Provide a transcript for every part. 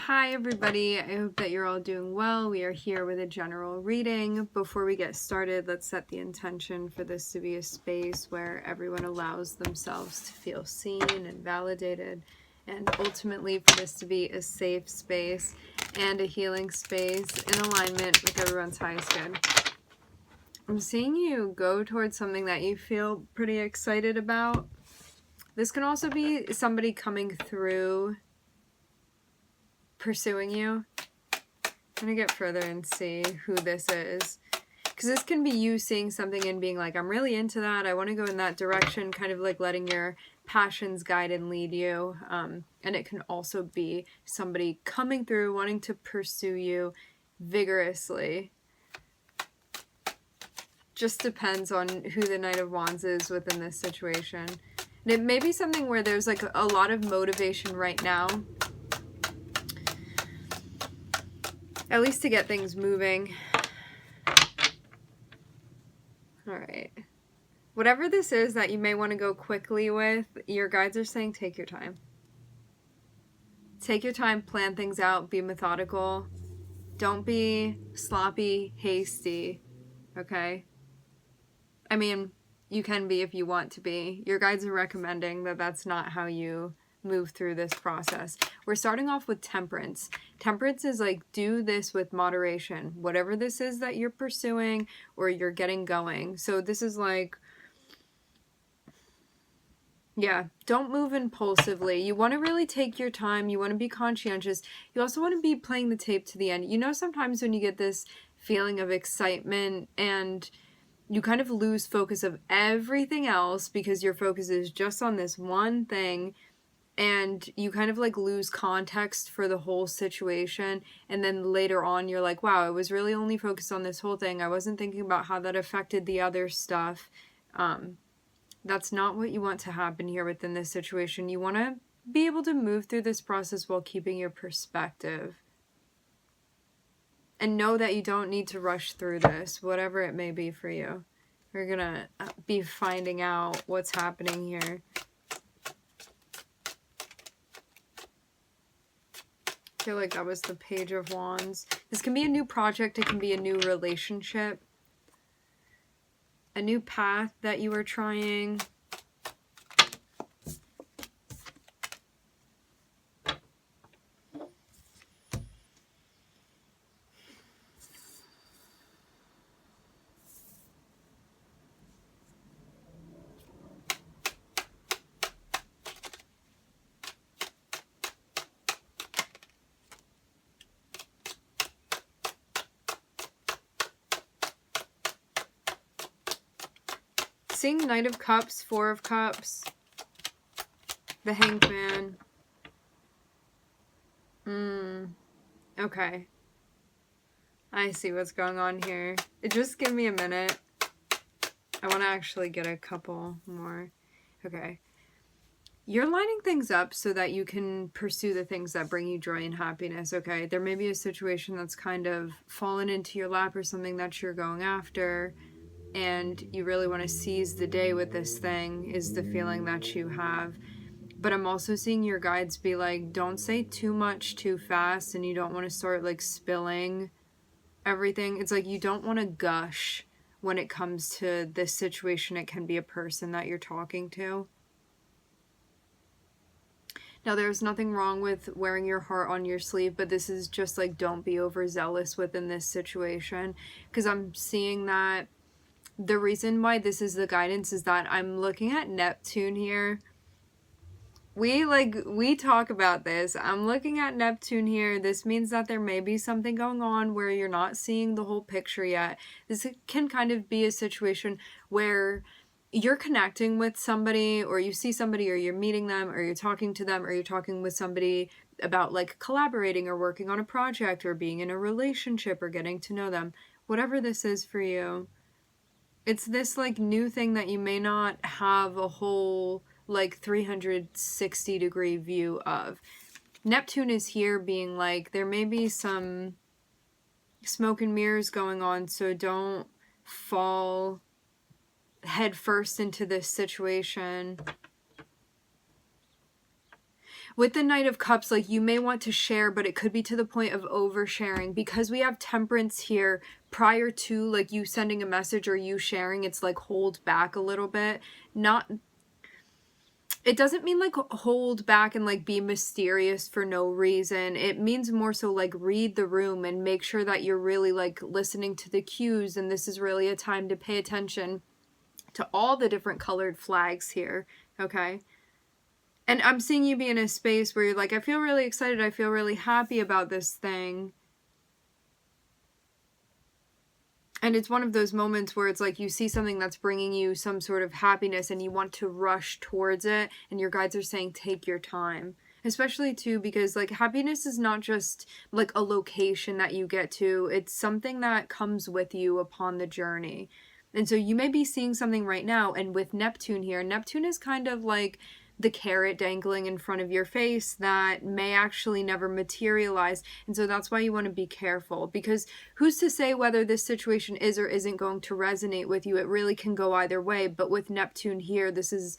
Hi everybody, I hope that you're all doing well. We are here with a general reading. Before we get started, let's set the intention for this to be a space where everyone allows themselves to feel seen and validated, and ultimately for this to be a safe space and a healing space in alignment with everyone's highest good. I'm seeing you go towards something that you feel pretty excited about. This can also be somebody coming through pursuing you. I'm gonna get further and see who this is, because this can be you seeing something and being like, I'm really into that, I want to go in that direction, kind of like letting your passions guide and lead you. And it can also be somebody coming through wanting to pursue you vigorously. Just depends on who the Knight of Wands is within this situation. And it may be something where there's like a lot of motivation right now, at least to get things moving. Alright. Whatever this is that you may want to go quickly with, your guides are saying take your time. Take your time, plan things out, be methodical. Don't be sloppy, hasty, okay? I mean, you can be if you want to be. Your guides are recommending that that's not how you move through this process. We're starting off with temperance. Temperance is like, do this with moderation. Whatever this is that you're pursuing or you're getting going. So this is like, yeah, don't move impulsively. You want to really take your time. You want to be conscientious. You also want to be playing the tape to the end. You know, sometimes when you get this feeling of excitement and you kind of lose focus of everything else because your focus is just on this one thing, and you kind of like lose context for the whole situation, and then later on you're like, wow, I was really only focused on this whole thing. I wasn't thinking about how that affected the other stuff. That's not what you want to happen here within this situation. You want to be able to move through this process while keeping your perspective. And know that you don't need to rush through this, whatever it may be for you. We're gonna be finding out what's happening here. I feel like that was the Page of Wands. This can be a new project. It can be a new relationship. A new path that you are trying. Seeing Knight of Cups, Four of Cups, the Hanged Man. Okay. I see what's going on here. Just give me a minute. I want to actually get a couple more. Okay. You're lining things up so that you can pursue the things that bring you joy and happiness, okay? There may be a situation that's kind of fallen into your lap or something that you're going after, and you really want to seize the day with this thing, is the feeling that you have. But I'm also seeing your guides be like, don't say too much too fast, and you don't want to start like spilling everything. It's like you don't want to gush when it comes to this situation. It can be a person that you're talking to. Now, there's nothing wrong with wearing your heart on your sleeve, but this is just like, don't be overzealous within this situation, because I'm seeing that the reason why this is the guidance is that I'm looking at Neptune here. We talk about this. I'm looking at Neptune here. This means that there may be something going on where you're not seeing the whole picture yet. This can kind of be a situation where you're connecting with somebody, or you see somebody, or you're meeting them, or you're talking to them, or you're talking with somebody about like collaborating or working on a project or being in a relationship or getting to know them. Whatever this is for you, it's this like new thing that you may not have a whole like 360 degree view of. Neptune is here being like, there may be some smoke and mirrors going on, so don't fall head first into this situation. With the Knight of Cups, like, you may want to share, but it could be to the point of oversharing. Because we have Temperance here, prior to, like, you sending a message or you sharing, it's like hold back a little bit. Not, it doesn't mean like hold back and like be mysterious for no reason. It means more so like read the room and make sure that you're really like listening to the cues, and this is really a time to pay attention to all the different colored flags here, okay? And I'm seeing you be in a space where you're like, I feel really excited, I feel really happy about this thing. And it's one of those moments where it's like you see something that's bringing you some sort of happiness and you want to rush towards it, and your guides are saying take your time. Especially too because like happiness is not just like a location that you get to, it's something that comes with you upon the journey. And so you may be seeing something right now, and with Neptune here, Neptune is kind of like the carrot dangling in front of your face that may actually never materialize. And so that's why you want to be careful, because who's to say whether this situation is or isn't going to resonate with you? It really can go either way. But with Neptune here, this is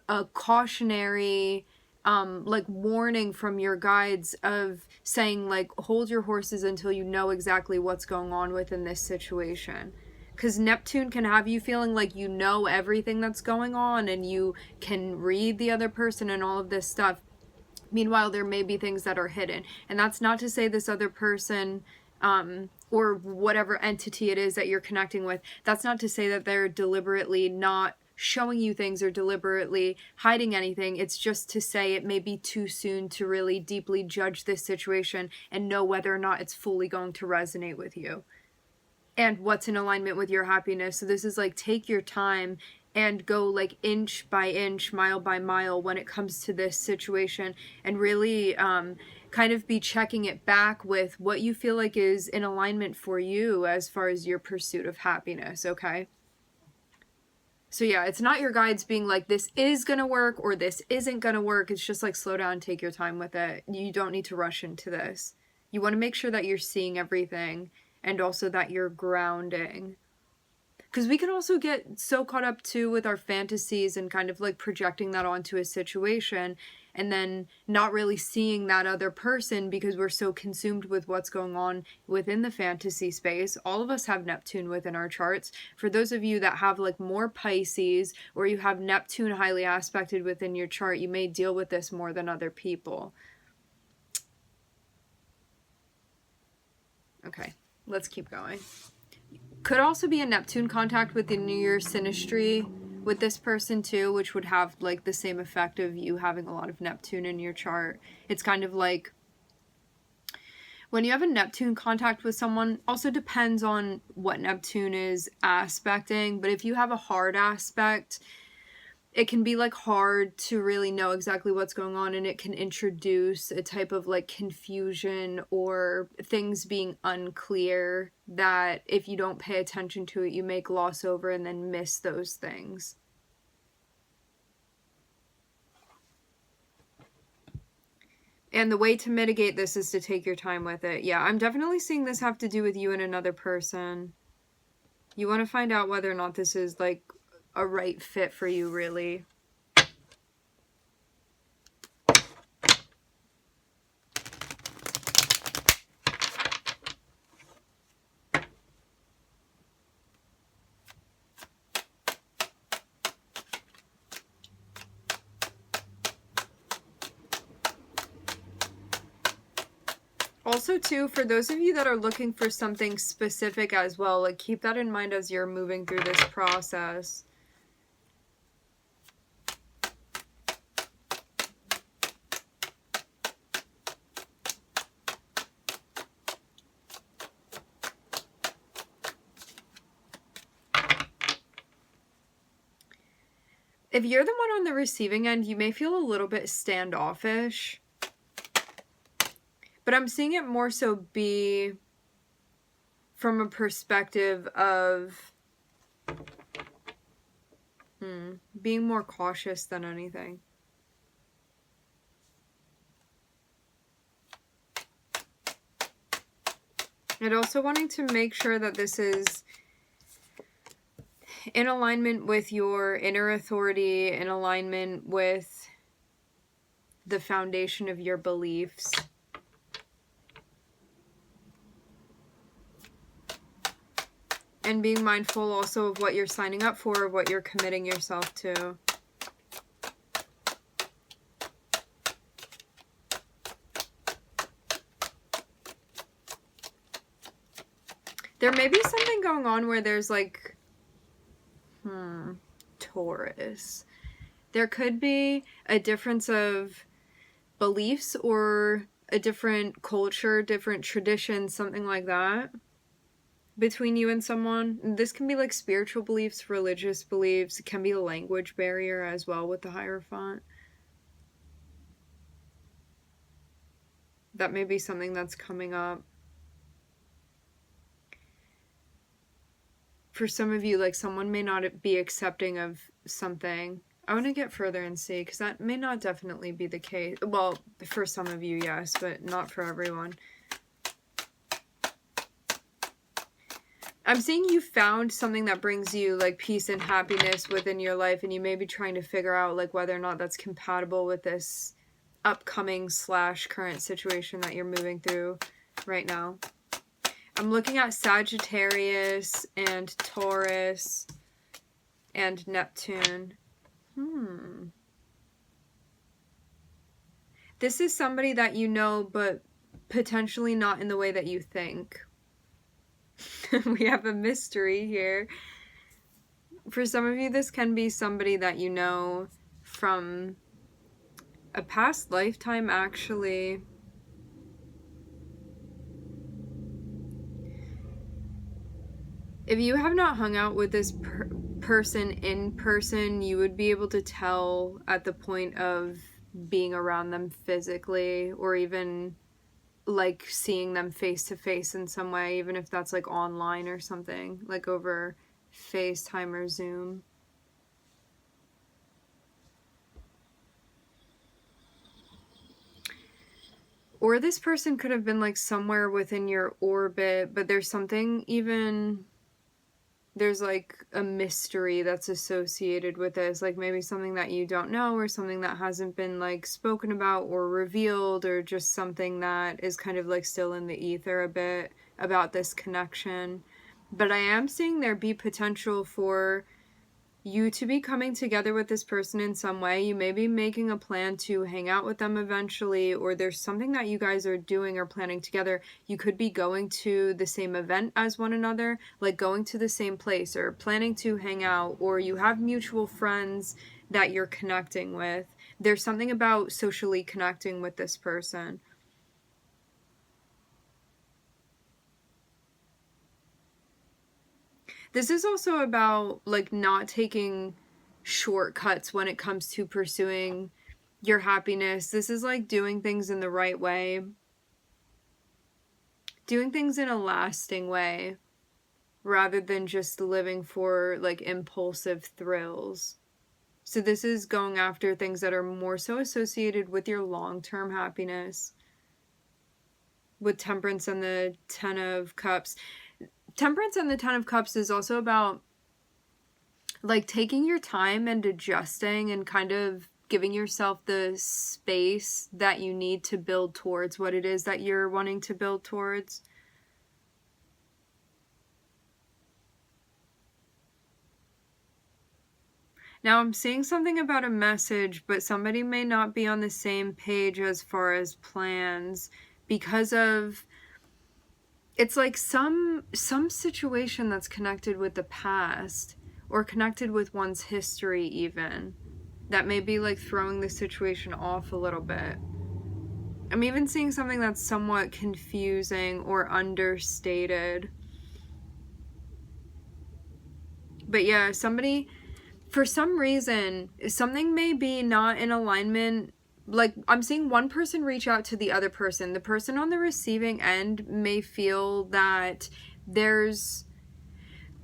a cautionary like warning from your guides of saying like hold your horses until you know exactly what's going on within this situation. Because Neptune can have you feeling like you know everything that's going on and you can read the other person and all of this stuff. Meanwhile, there may be things that are hidden. And that's not to say this other person, or whatever entity it is that you're connecting with, that's not to say that they're deliberately not showing you things or deliberately hiding anything. It's just to say it may be too soon to really deeply judge this situation and know whether or not it's fully going to resonate with you and what's in alignment with your happiness. So this is like take your time and go like inch by inch, mile by mile when it comes to this situation, and really kind of be checking it back with what you feel like is in alignment for you as far as your pursuit of happiness, okay? So yeah, it's not your guides being like, this is gonna work or this isn't gonna work. It's just like, slow down, take your time with it. You don't need to rush into this. You want to make sure that you're seeing everything, and also that you're grounding. Because we can also get so caught up too with our fantasies and kind of like projecting that onto a situation, and then not really seeing that other person because we're so consumed with what's going on within the fantasy space. All of us have Neptune within our charts. For those of you that have like more Pisces, or you have Neptune highly aspected within your chart, you may deal with this more than other people. Okay, let's keep going. Could also be a Neptune contact within your synastry with this person too, which would have like the same effect of you having a lot of Neptune in your chart. It's kind of like when you have a Neptune contact with someone, also depends on what Neptune is aspecting, but if you have a hard aspect, it can be like hard to really know exactly what's going on, and it can introduce a type of like confusion or things being unclear that if you don't pay attention to it, you may gloss over and then miss those things. And the way to mitigate this is to take your time with it. Yeah, I'm definitely seeing this have to do with you and another person. You want to find out whether or not this is like a right fit for you, really. Also, too, for those of you that are looking for something specific as well, like keep that in mind as you're moving through this process. If you're the one on the receiving end, you may feel a little bit standoffish. But I'm seeing it more so be from a perspective of being more cautious than anything. And also wanting to make sure that this is in alignment with your inner authority, in alignment with the foundation of your beliefs. And being mindful also of what you're signing up for, what you're committing yourself to. There may be something going on where there's like, Taurus. There could be a difference of beliefs or a different culture, different traditions, something like that, between you and someone. This can be like spiritual beliefs, religious beliefs. It can be a language barrier as well with the Hierophant. That may be something that's coming up. For some of you, like someone may not be accepting of something. I want to get further and see, because that may not definitely be the case. Well, for some of you, yes, but not for everyone. I'm seeing you found something that brings you like peace and happiness within your life, and you may be trying to figure out like whether or not that's compatible with this upcoming / current situation that you're moving through right now. I'm looking at Sagittarius and Taurus and Neptune. This is somebody that you know, but potentially not in the way that you think. We have a mystery here. For some of you, this can be somebody that you know from a past lifetime, actually. If you have not hung out with this person in person, you would be able to tell at the point of being around them physically, or even like seeing them face to face in some way, even if that's like online or something, like over FaceTime or Zoom. Or this person could have been like somewhere within your orbit, but there's something even... There's like a mystery that's associated with this, like maybe something that you don't know, or something that hasn't been like spoken about or revealed, or just something that is kind of like still in the ether a bit about this connection. But I am seeing there be potential for you to be coming together with this person in some way. You may be making a plan to hang out with them eventually, or there's something that you guys are doing or planning together. You could be going to the same event as one another, like going to the same place, or planning to hang out, or you have mutual friends that you're connecting with. There's something about socially connecting with this person. This is also about like not taking shortcuts when it comes to pursuing your happiness. This is like doing things in the right way. Doing things in a lasting way, rather than just living for like impulsive thrills. So this is going after things that are more so associated with your long-term happiness. With Temperance and the Ten of Cups. Temperance and the Ten of Cups is also about like taking your time and adjusting and kind of giving yourself the space that you need to build towards what it is that you're wanting to build towards. Now I'm seeing something about a message, but somebody may not be on the same page as far as plans because of... It's like some situation that's connected with the past, or connected with one's history even, that may be like throwing the situation off a little bit. I'm even seeing something that's somewhat confusing or understated. But yeah, somebody, for some reason, something may be not in alignment. Like, I'm seeing one person reach out to the other person. The person on the receiving end may feel that there's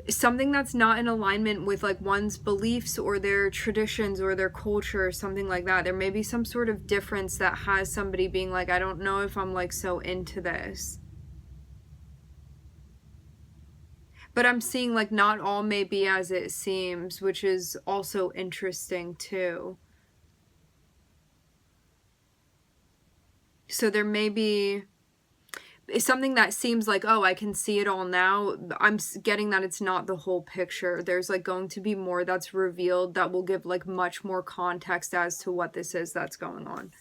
something that's not in alignment with like one's beliefs or their traditions or their culture or something like that. There may be some sort of difference that has somebody being like, I don't know if I'm like so into this. But I'm seeing like not all may be as it seems, which is also interesting too. So there may be something that seems like, oh, I can see it all now. I'm getting that it's not the whole picture. There's like going to be more that's revealed that will give like much more context as to what this is that's going on.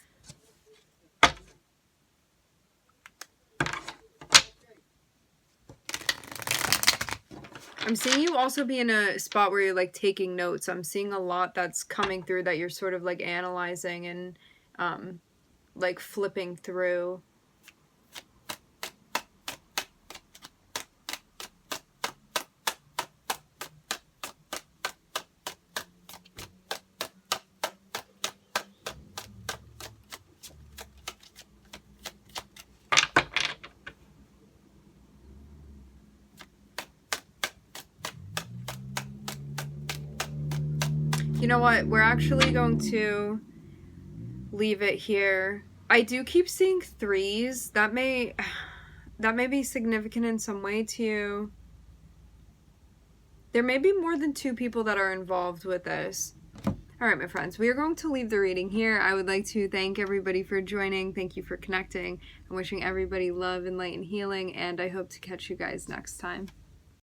I'm seeing you also be in a spot where you're like taking notes. I'm seeing a lot that's coming through that you're sort of like analyzing and like flipping through. You know what? We're actually going to leave it here. I do keep seeing 3s. That may be significant in some way to you. There may be more than 2 people that are involved with this. All right, my friends, we are going to leave the reading here. I would like to thank everybody for joining. Thank you for connecting. I'm wishing everybody love and light and healing, and I hope to catch you guys next time.